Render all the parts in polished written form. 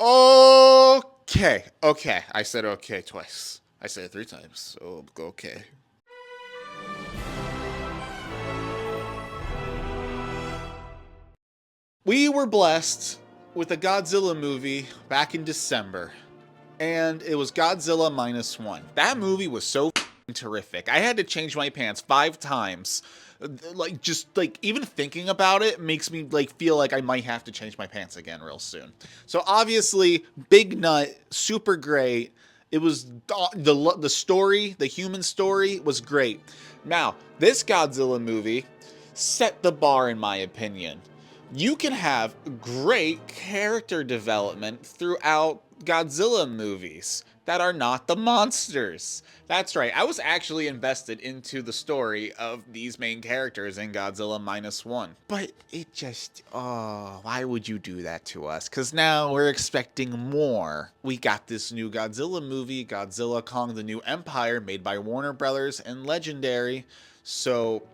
Okay, okay. I said okay twice. I said it 3 times. So okay. We were blessed with a Godzilla movie back in December, and it was Godzilla minus one. That movie was so terrific. I had to change my pants 5 times. Like just like even thinking about it makes me like feel like I might have to change my pants again real soon. So obviously, big nut, super great. It was the story, the human story was great. Now, this Godzilla movie set the bar in my opinion. You can have great character development throughout Godzilla movies that are not the monsters. That's right. I was actually invested into the story of these main characters in Godzilla minus one. But it just, oh, why would you do that to us? Because now we're expecting more. We got this new Godzilla movie, Godzilla Kong the New Empire, made by Warner Brothers and Legendary. So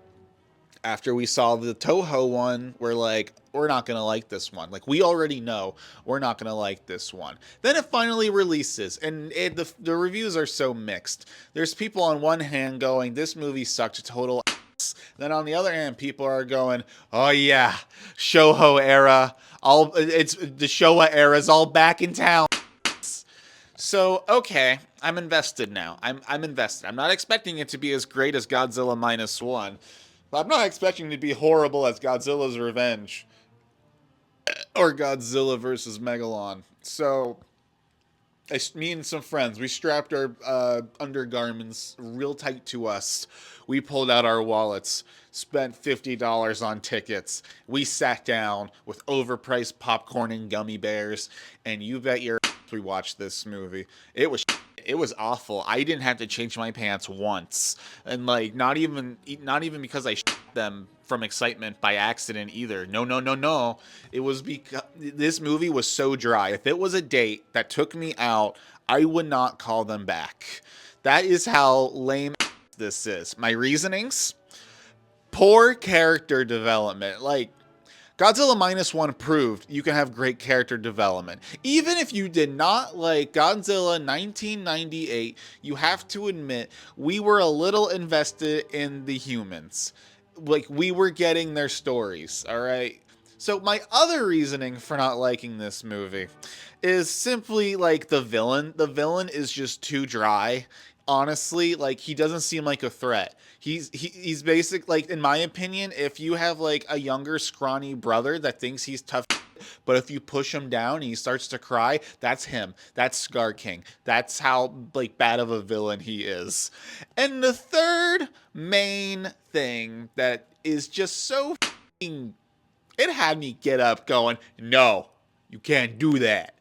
after we saw the Toho one, we're like, we're not going to like this one. Like, we already know we're not going to like this one. Then it finally releases, and the reviews are so mixed. There's people on one hand going, this movie sucked total ass. Then on the other hand, people are going, oh yeah, Shoho era. It's the Showa era's all back in town. So, okay, I'm invested now. I'm invested. I'm not expecting it to be as great as Godzilla minus one. But I'm not expecting it to be horrible as Godzilla's Revenge or Godzilla versus Megalon. So, me and some friends, we strapped our undergarments real tight to us. We pulled out our wallets, spent $50 on tickets. We sat down with overpriced popcorn and gummy bears, and you bet your we watched this movie. It was awful. I didn't have to change my pants once, and like not even because I them from excitement by accident either. No, no, no, no. It was because this movie was so dry. If it was a date that took me out, I would not call them back. That is how lame this is. My reasonings: poor character development. Like, Godzilla minus one proved you can have great character development. Even if you did not like Godzilla 1998, you have to admit we were a little invested in the humans. Like, we were getting their stories, all right? So my other reasoning for not liking this movie is simply like the villain. The villain is just too dry. Honestly, like, he doesn't seem like a threat. He's basic, like, in my opinion, if you have like a younger scrawny brother that thinks he's tough, but if you push him down and he starts to cry, that's him. That's Scar King. That's how like bad of a villain he is. And the third main thing that is just so it had me get up going, no, you can't do that.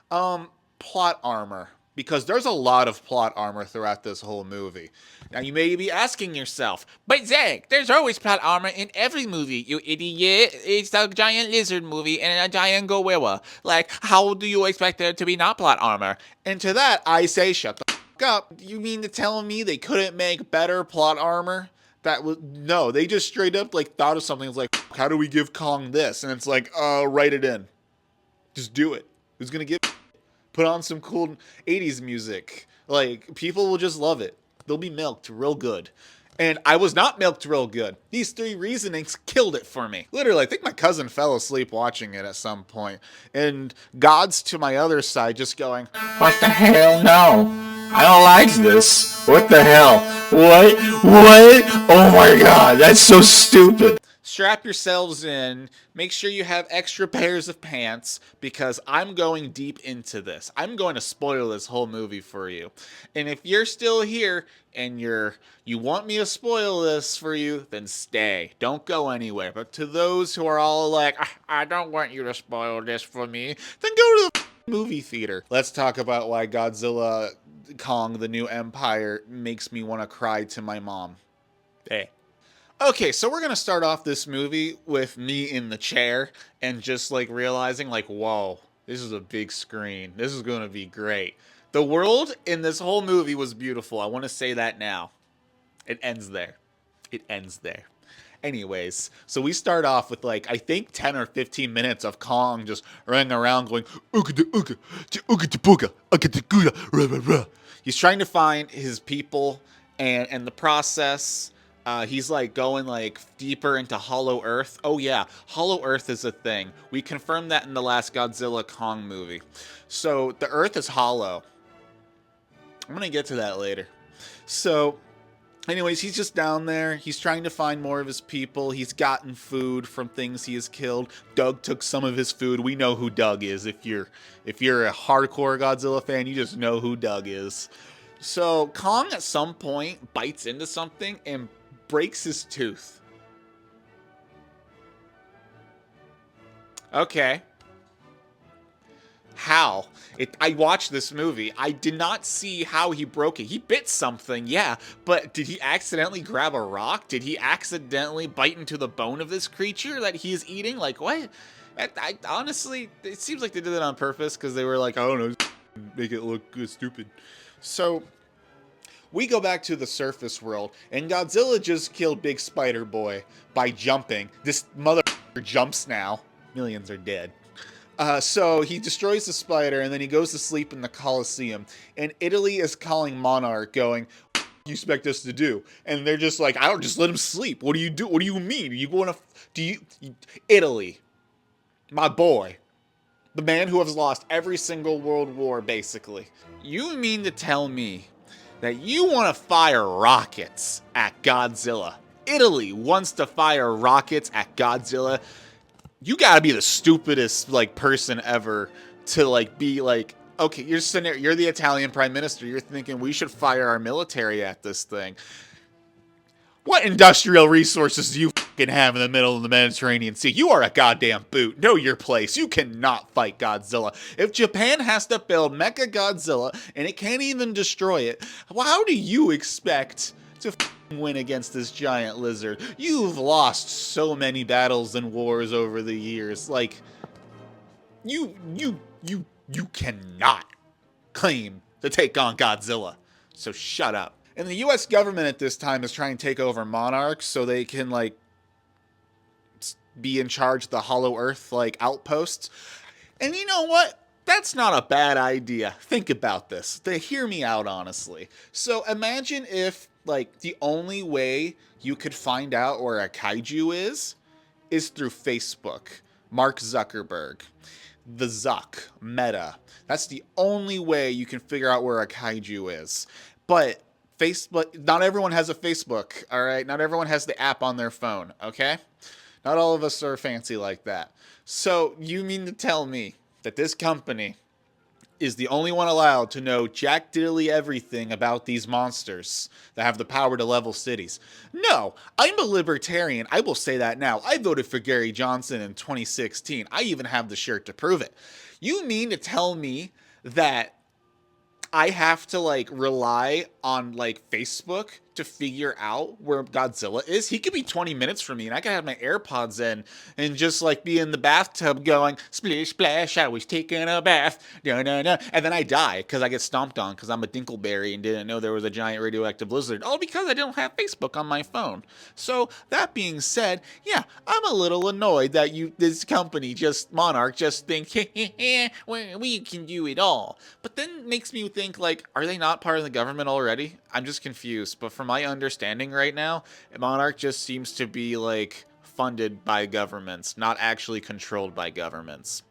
Plot armor. Because there's a lot of plot armor throughout this whole movie. Now you may be asking yourself, but Zach, there's always plot armor in every movie, you idiot. It's a giant lizard movie and a giant gorilla. Like, how do you expect there to be not plot armor? And to that, I say, shut the fuck up. You mean to tell me they couldn't make better plot armor? That was no, they just straight up like thought of something. It's like, how do we give Kong this? And it's like, write it in. Just do it. Who's gonna give? Put on some cool 80s music. Like, people will just love it. They'll be milked real good. And I was not milked real good. These three reasonings killed it for me. Literally, I think my cousin fell asleep watching it at some point. And God's to my other side just going, what the hell? No. I don't like this. What the hell? What? What? Oh my god, that's so stupid. Strap yourselves in. Make sure you have extra pairs of pants because I'm going deep into this. I'm going to spoil this whole movie for you. And if you're still here and you want me to spoil this for you, then stay. Don't go anywhere. But to those who are all like, I don't want you to spoil this for me, then go to the movie theater. Let's talk about why Godzilla Kong the New Empire makes me want to cry to my mom. Hey. Okay, so we're gonna start off this movie with me in the chair and just like realizing, like, whoa, this is a big screen. This is gonna be great. The world in this whole movie was beautiful. I want to say that now. It ends there. It ends there. Anyways, so we start off with like I think 10 or 15 minutes of Kong just running around going ooga da ooga, da ooga da booga, ooga da googa, rah rah rah. He's trying to find his people, and the process, he's like going like deeper into Hollow Earth. Oh yeah, Hollow Earth is a thing. We confirmed that in the last Godzilla Kong movie. So the Earth is hollow. I'm gonna get to that later. So anyways, he's just down there. He's trying to find more of his people. He's gotten food from things he has killed. Doug took some of his food. We know who Doug is. If you're a hardcore Godzilla fan, you just know who Doug is. So Kong at some point bites into something and breaks his tooth. Okay. How? I watched this movie. I did not see how he broke it. He bit something, yeah, but did he accidentally grab a rock? Did he accidentally bite into the bone of this creature that he is eating? Like, what? I honestly, it seems like they did it on purpose because they were like, I don't know, make it look stupid. So we go back to the surface world, and Godzilla just killed Big Spider Boy by jumping. This motherfucker jumps now. Millions are dead. So he destroys the spider, and then he goes to sleep in the Colosseum. And Italy is calling Monarch, going, "What do you expect us to do?" And they're just like, "I don't just let him sleep. What do you do? What do you mean? Are you going to? Do you? Italy, my boy, the man who has lost every single world war, basically. You mean to tell me that you want to fire rockets at Godzilla? Italy wants to fire rockets at Godzilla. You gotta be the stupidest like person ever to like be like, okay, you're sitting there, you're the Italian prime minister, you're thinking we should fire our military at this thing. What industrial resources do you fucking have in the middle of the Mediterranean Sea? You are a goddamn boot. Know your place. You cannot fight Godzilla. If Japan has to build Mecha Godzilla and it can't even destroy it, how do you expect to win against this giant lizard? You've lost so many battles and wars over the years. Like, you cannot claim to take on Godzilla. So shut up. And the US government at this time is trying to take over Monarch so they can like be in charge of the Hollow Earth like outposts. And you know what? That's not a bad idea. Think about this. Hear me out, honestly. So imagine if like the only way you could find out where a kaiju is through Facebook. Mark Zuckerberg. The Zuck. Meta. That's the only way you can figure out where a kaiju is. But Facebook, not everyone has a Facebook, all right? Not everyone has the app on their phone, okay? Not all of us are fancy like that. So you mean to tell me that this company is the only one allowed to know jack diddly everything about these monsters that have the power to level cities? No, I'm a libertarian. I will say that now. I voted for Gary Johnson in 2016. I even have the shirt to prove it. You mean to tell me that I have to like rely on like Facebook to figure out where Godzilla is? He could be 20 minutes from me and I could have my AirPods in and just like be in the bathtub going splish splash, I was taking a bath, no no no, and then I die because I get stomped on because I'm a dinkleberry and didn't know there was a giant radioactive lizard, all because I don't have Facebook on my phone. So that being said, yeah, I'm a little annoyed that this company, just Monarch, just think we can do it all. But then makes me think like, are they not part of the government already? I'm just confused. But from my understanding right now, Monarch just seems to be like funded by governments, not actually controlled by governments.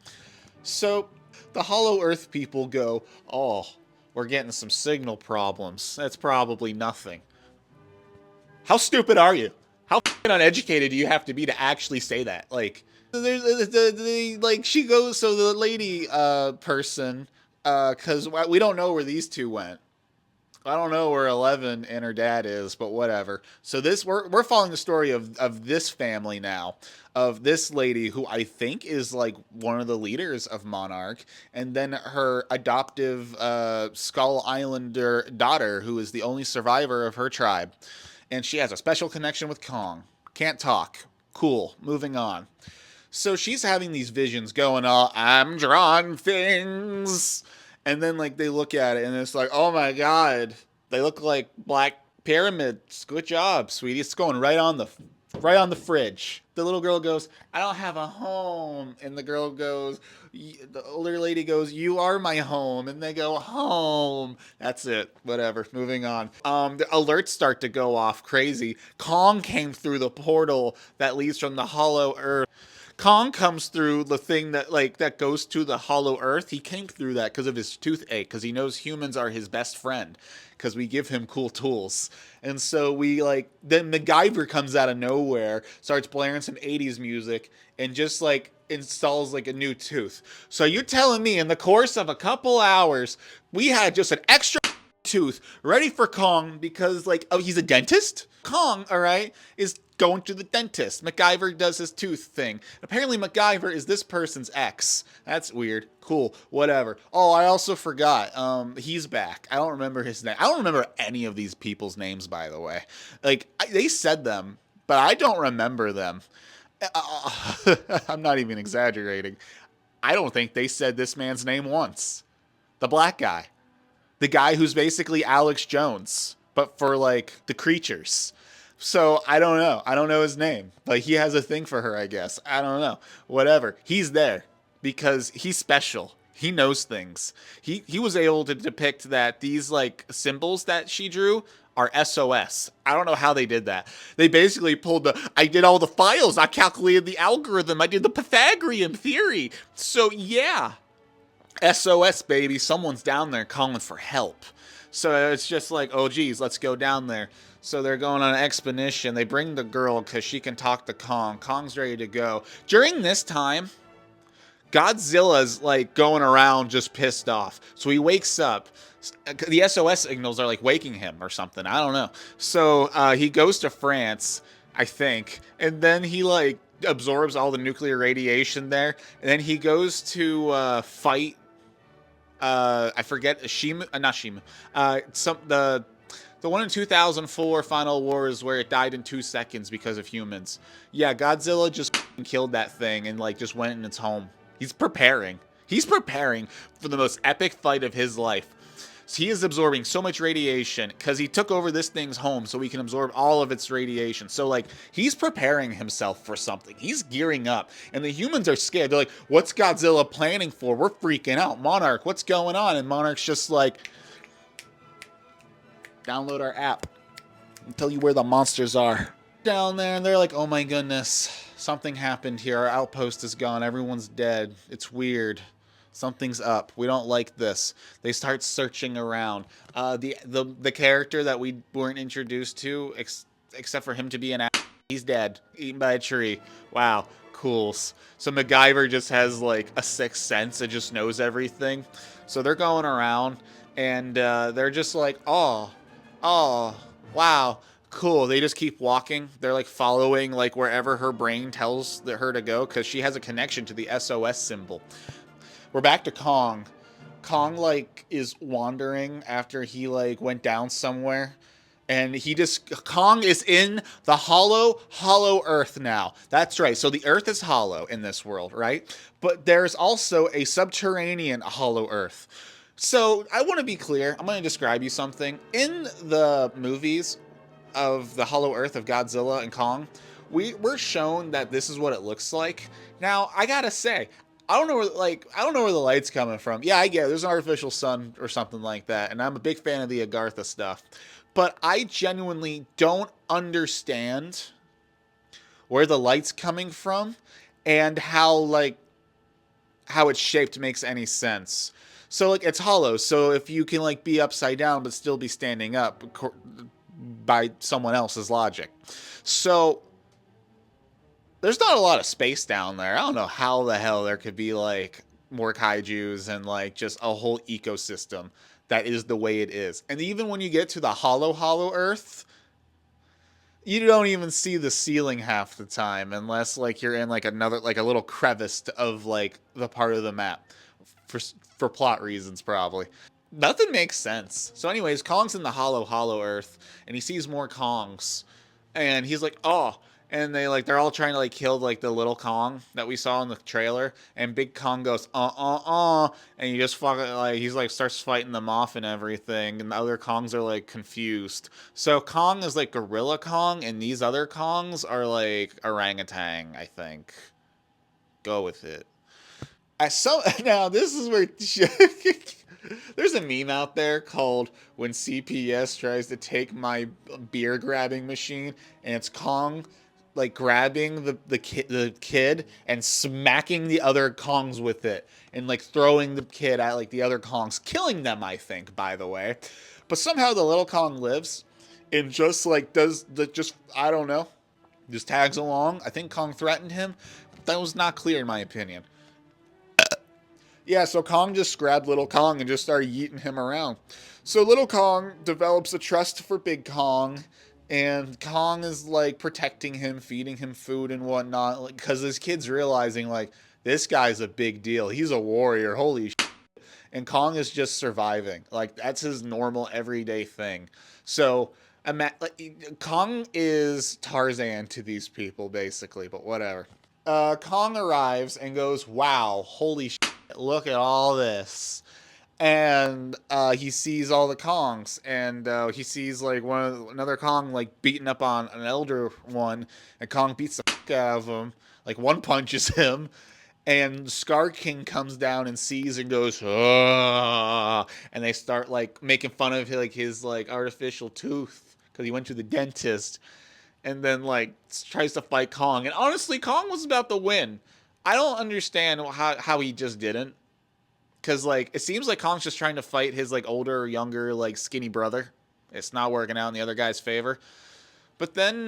So the Hollow Earth people go, oh, we're getting some signal problems. That's probably nothing. How stupid are you? How uneducated do you have to be to actually say that? Like, there's like she goes. So the lady person, because we don't know where these two went. I don't know where 11 and her dad is, but whatever. So we're following the story of this family now, of this lady who I think is like one of the leaders of Monarch, and then her adoptive Skull Islander daughter, who is the only survivor of her tribe, and she has a special connection with Kong. Can't talk. Cool. Moving on. So she's having these visions going, I'm drawing things. And then like they look at it and it's like, oh my God, they look like black pyramids. Good job, sweetie. It's going right on the right on the fridge. The little girl goes, I don't have a home. And the girl goes, the older lady goes, you are my home. And they go, home. That's it. Whatever. Moving on. The alerts start to go off crazy. Kong came through the portal that leads from the hollow earth. Kong comes through the thing that goes to the hollow earth. He came through that because of his toothache, because he knows humans are his best friend, because we give him cool tools. And so then MacGyver comes out of nowhere, starts blaring some 80s music, and just installs a new tooth. So you're telling me in the course of a couple hours, we had just an extra tooth ready for Kong because he's a dentist? Kong, all right, is going to the dentist. MacGyver does his tooth thing. Apparently MacGyver is this person's ex. That's weird. Cool. Whatever. Oh, I also forgot. He's back. I don't remember his name. I don't remember any of these people's names, by the way. They said them, but I don't remember them. I'm not even exaggerating. I don't think they said this man's name once. The black guy. The guy who's basically Alex Jones, but for the creatures. So I don't know. I don't know his name. He has a thing for her, I guess. I don't know. Whatever. He's there because he's special. He knows things. He was able to depict that these symbols that she drew are SOS. I don't know how they did that. They basically I did all the files. I calculated the algorithm. I did the Pythagorean theory. So yeah. SOS, baby. Someone's down there calling for help. So it's just oh geez, let's go down there. So they're going on an expedition. They bring the girl because she can talk to Kong. Kong's ready to go. During this time, Godzilla's going around just pissed off. So he wakes up. The SOS signals are waking him or something. I don't know. So he goes to France, I think. And then he absorbs all the nuclear radiation there. And then he goes to fight I forget Shima, not Shima. The one in 2004 Final Wars where it died in 2 seconds because of humans. Yeah, Godzilla just killed that thing and just went in its home. He's preparing. He's preparing for the most epic fight of his life. So he is absorbing so much radiation because he took over this thing's home so he can absorb all of its radiation. So he's preparing himself for something. He's gearing up. And the humans are scared. They're what's Godzilla planning for? We're freaking out. Monarch, what's going on? And Monarch's just download our app and tell you where the monsters are. Down there and they're oh my goodness. Something happened here. Our outpost is gone. Everyone's dead. It's weird. Something's up. We don't like this. They start searching around. The character that we weren't introduced to, except for him to be he's dead, eaten by a tree. Wow, cools. So MacGyver just has a sixth sense and just knows everything. So they're going around and they're just oh, wow, cool. They just keep walking. They're following wherever her brain tells her to go because she has a connection to the SOS symbol. We're back to Kong. Kong is wandering after he went down somewhere. And Kong is in the hollow earth now. That's right. So the earth is hollow in this world, right? But there's also a subterranean hollow earth. So I want to be clear. I'm going to describe you something. In the movies of the hollow earth of Godzilla and Kong, we're shown that this is what it looks like. Now, I gotta say, I don't know where the light's coming from. Yeah, I get it. There's an artificial sun or something like that, and I'm a big fan of the Agartha stuff. But I genuinely don't understand where the light's coming from and how it's shaped makes any sense. So it's hollow. So if you can be upside down but still be standing up by someone else's logic. So there's not a lot of space down there. I don't know how the hell there could be more kaijus and just a whole ecosystem that is the way it is. And even when you get to the hollow earth, you don't even see the ceiling half the time unless you're in another a little crevice of the part of the map for plot reasons probably. Nothing makes sense. So anyways, Kong's in the hollow earth and he sees more Kongs and he's oh, and they're all trying to like kill like the little Kong that we saw in the trailer, and Big Kong goes and he just fucking like he's like starts fighting them off and everything, and the other Kongs are like confused. So Kong is like Gorilla Kong, and these other Kongs are like orangutan, I think. Go with it. Now this is where there's a meme out there called "When CPS tries to take my beer grabbing machine," and it's Kong like grabbing the kid and smacking the other Kongs with it, and like throwing the kid at like the other Kongs, killing them. I think, by the way, but somehow the little Kong lives and just like does the just I don't know, just tags along. I think Kong threatened him. That was not clear in my opinion. Yeah, so Kong just grabbed Little Kong and just started yeeting him around. So Little Kong develops a trust for Big Kong, and Kong is like protecting him, feeding him food and whatnot, because like, his kid's realizing like this guy's a big deal. He's a warrior. Holy shit. And Kong is just surviving. Like that's his normal everyday thing. So Kong is Tarzan to these people basically, but whatever. Kong arrives and goes, "Wow, holy shit, look at all this." And he sees all the Kongs, and he sees like another Kong like beating up on an elder one, and Kong beats the fuck out of him, like one punches him, and Scar King comes down and sees and goes, "Ah!" And they start like making fun of like his like artificial tooth because he went to the dentist, and then like tries to fight Kong. And honestly, Kong was about to win. I don't understand how he just didn't. Cause like it seems like Kong's just trying to fight his like older, younger, like skinny brother. It's not working out in the other guy's favor. But then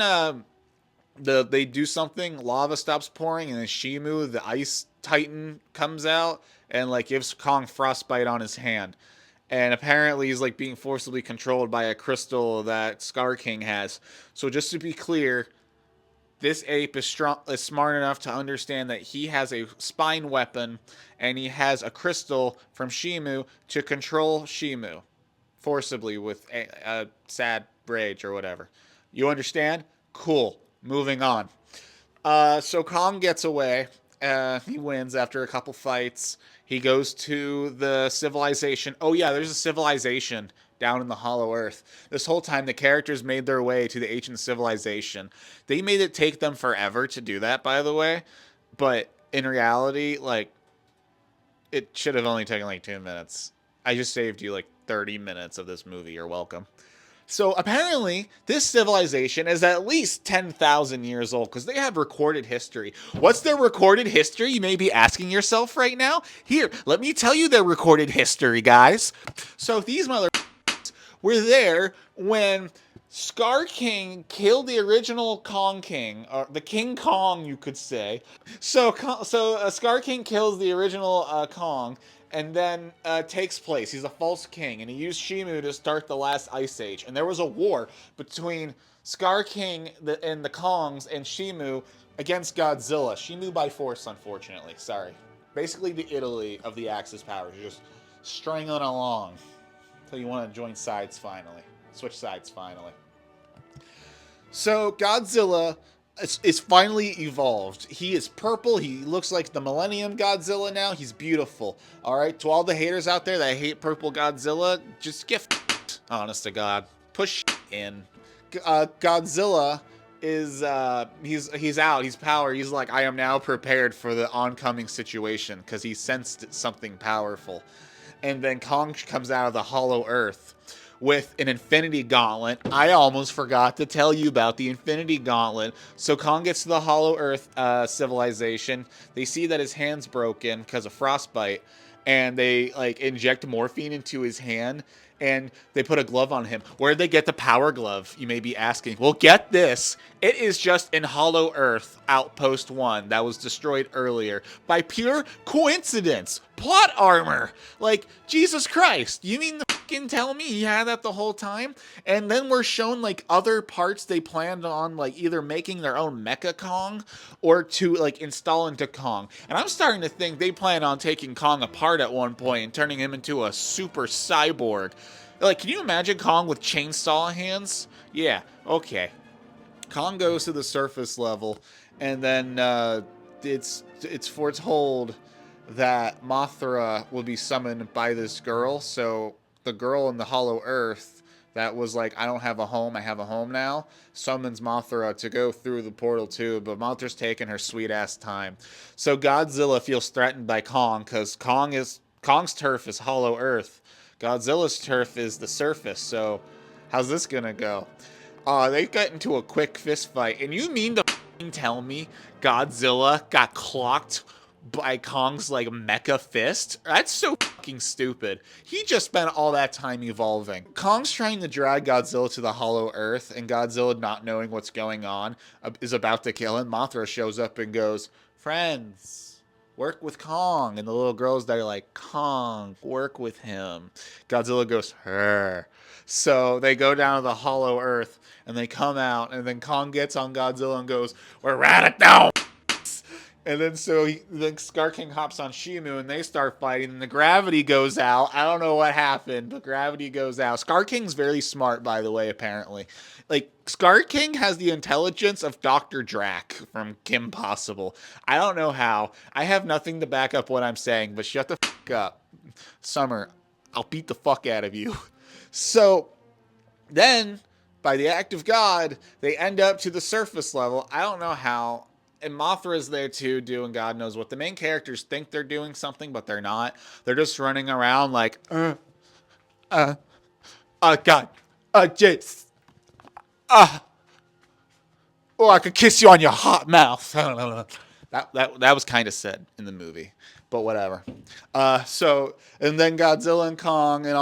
they do something. Lava stops pouring, and then Shimu, the ice titan, comes out and like gives Kong frostbite on his hand. And apparently he's like being forcibly controlled by a crystal that Scar King has. So just to be clear, this ape is smart enough to understand that he has a spine weapon and he has a crystal from Shimu to control Shimu forcibly with a sad rage or whatever. You understand? Cool. Moving on. So Kong gets away. He wins after a couple fights. He goes to the civilization. Oh yeah, there's a civilization down in the Hollow Earth. This whole time, the characters made their way to the ancient civilization. They made it take them forever to do that, by the way. But in reality, like, it should have only taken like 2 minutes. I just saved you like 30 minutes of this movie. You're welcome. So apparently, this civilization is at least 10,000 years old because they have recorded history. What's their recorded history? You may be asking yourself right now. Here, let me tell you their recorded history, guys. So these were there when Scar King killed the original Kong King, or the King Kong, you could say. So Scar King kills the original Kong, and then takes place. He's a false king, and he used Shimu to start the last ice age. And there was a war between Scar King and the Kongs and Shimu against Godzilla. Shimu by force, unfortunately. Sorry. Basically, the Italy of the Axis powers. You're just strangling along until you want to join sides finally. Switch sides finally. So Godzilla is finally evolved. He is purple. He looks like the Millennium Godzilla now. He's beautiful. All right, to all the haters out there that hate purple Godzilla, just get honest to God. Push in. Godzilla is he's out. He's power. He's like, I am now prepared for the oncoming situation because he sensed something powerful. And then Kong comes out of the Hollow Earth with an Infinity Gauntlet. I almost forgot to tell you about the Infinity Gauntlet. So Kong gets to the Hollow Earth civilization. They see that his hand's broken because of frostbite, and they like inject morphine into his hand, and they put a glove on him. Where did they get the power glove, you may be asking? Well, get this. It is just in Hollow Earth Outpost 1 that was destroyed earlier by pure coincidence. Plot armor. Like, Jesus Christ. You mean the fucking tell me he had that the whole time? And then we're shown, like, other parts they planned on, like, either making their own Mecha Kong or to, like, install into Kong. And I'm starting to think they plan on taking Kong apart at one point and turning him into a super cyborg. Like, can you imagine Kong with chainsaw hands? Yeah, okay. Kong goes to the surface level, and then it's foretold that Mothra will be summoned by this girl. So the girl in the Hollow Earth that was like, I don't have a home, I have a home now, summons Mothra to go through the portal too, but Mothra's taking her sweet ass time. So Godzilla feels threatened by Kong because Kong's turf is Hollow Earth. Godzilla's turf is the surface. So how's this gonna go? They got into a quick fist fight, and you mean to tell me Godzilla got clocked by Kong's like mecha fist? That's so fucking stupid. He just spent all that time evolving. Kong's trying to drag Godzilla to the Hollow Earth, and Godzilla, not knowing what's going on, is about to kill him. Mothra shows up and goes, "Friends, work with Kong." And the little girls that are like, "Kong, work with him." Godzilla goes, "Her." So they go down to the Hollow Earth, and they come out, and then Kong gets on Godzilla and goes, "We're radical." And then then Scar King hops on Shimu, and they start fighting, and the gravity goes out. I don't know what happened, but gravity goes out. Scar King's very smart, by the way, apparently. Like, Scar King has the intelligence of Dr. Drac from Kim Possible. I don't know how. I have nothing to back up what I'm saying, but shut the fuck up. Summer, I'll beat the fuck out of you. So, then, by the act of God, they end up to the surface level. I don't know how. And Mothra is there too, doing God knows what. The main characters think they're doing something, but they're not. They're just running around like, God, Jace, oh, I could kiss you on your hot mouth. That was kind of said in the movie, but whatever. And then Godzilla and Kong and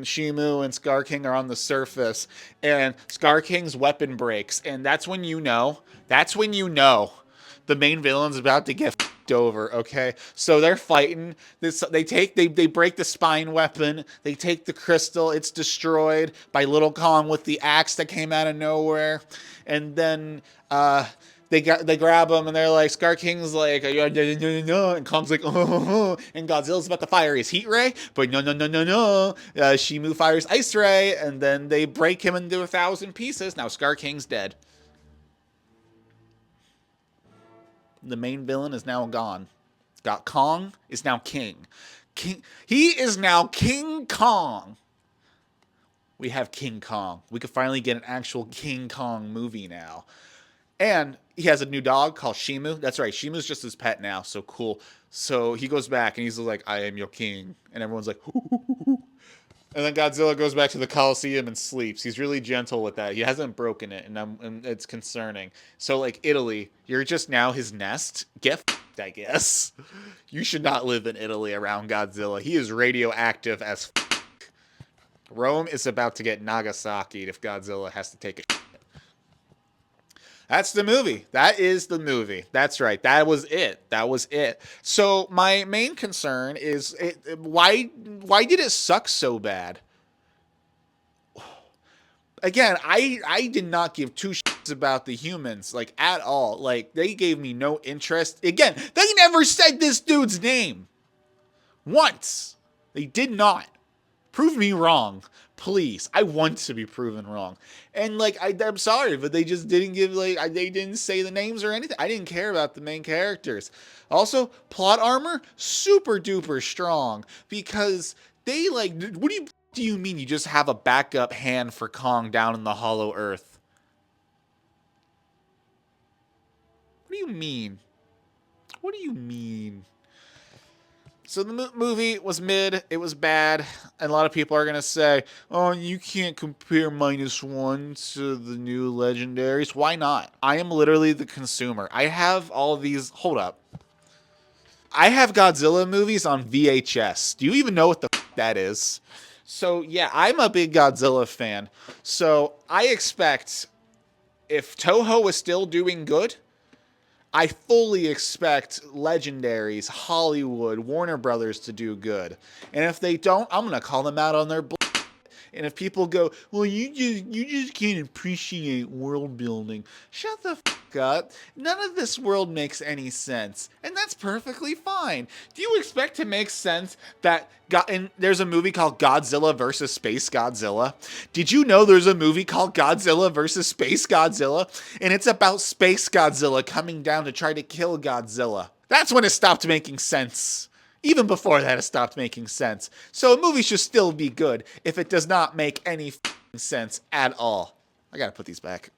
Shimu and Scar King are on the surface, and Scar King's weapon breaks, and that's when you know the main villain's about to get f***ed over, okay? So they're fighting. They break the spine weapon. They take the crystal. It's destroyed by Little Kong with the axe that came out of nowhere. And then they grab him, and they're like, Scar King's like, and Kong's like, oh, and Godzilla's about to fire his heat ray, but no. Shimu fires ice ray, and then they break him into 1,000 pieces. Now Scar King's dead. The main villain is now gone. Kong is now king. He is now King Kong. We have King Kong. We could finally get an actual King Kong movie now. And he has a new dog called Shimu. That's right. Shimu's just his pet now. So cool. So he goes back and he's like, "I am your king." And everyone's like, "Hoo." And then Godzilla goes back to the Coliseum and sleeps. He's really gentle with that. He hasn't broken it, and it's concerning. So, like, Italy, you're just now his nest. Get f***ed, I guess. You should not live in Italy around Godzilla. He is radioactive as f***. Rome is about to get Nagasaki if Godzilla has to take a shit. That's the movie. That is the movie. That's right. That was it. So my main concern is why did it suck so bad? Again, I did not give two shits about the humans, like, at all. Like, they gave me no interest. Again, they never said this dude's name. Once. They did not. Prove me wrong. Please. I want to be proven wrong. And, like, I'm sorry, but they just didn't give, like, they didn't say the names or anything. I didn't care about the main characters. Also, plot armor, super duper strong. Because they, like, what do you mean you just have a backup hand for Kong down in the Hollow Earth? What do you mean? What do you mean? So the movie was mid, it was bad, and a lot of people are going to say, "Oh, you can't compare -1 to the new Legendaries." Why not? I am literally the consumer. I have all these, hold up. I have Godzilla movies on VHS. Do you even know what the f*** that is? So yeah, I'm a big Godzilla fan. So I expect, if Toho is still doing good, I fully expect Legendaries, Hollywood, Warner Brothers to do good. And if they don't, I'm going to call them out on their bull. And if people go, "Well, you just can't appreciate world building." Shut the fuck America. None of this world makes any sense, and that's perfectly fine. Do you expect to make sense that and there's a movie called Godzilla versus Space Godzilla? Did you know there's a movie called Godzilla versus Space Godzilla? And it's about Space Godzilla coming down to try to kill Godzilla. That's when it stopped making sense. Even before that, it stopped making sense. So a movie should still be good if it does not make any sense at all. I gotta put these back.